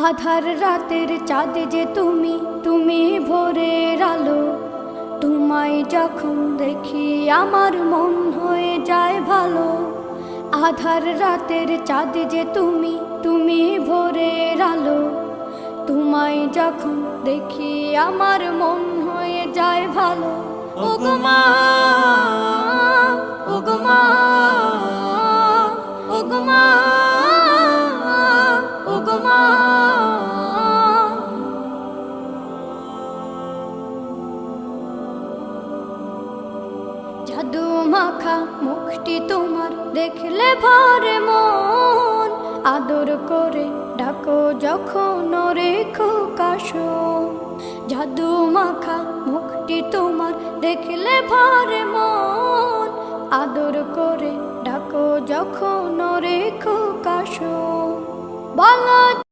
আধার রাতের চাঁদ যে তুমি, তুমি ভোরের আলো। তোমায় যখন দেখি আমার মন হয়ে যায় ভালো। আধার রাতের চাঁদ যে তুমি, তুমি ভোরের আলো। তোমায় যখন দেখি আমার মন হয়ে যায় ভালো। ওগো মা, ওগো মা, ওগো মা, ওগো মা। জাদু মাখা মুখটি তোমার দেখলে ভরে মন। আদর করে ডাকো যখন রেখো কাশন। জাদু মাখা মুখটি তোমার দেখলে ভরে মন। আদর করে ডাকো যখন রেখো কাশন। বলো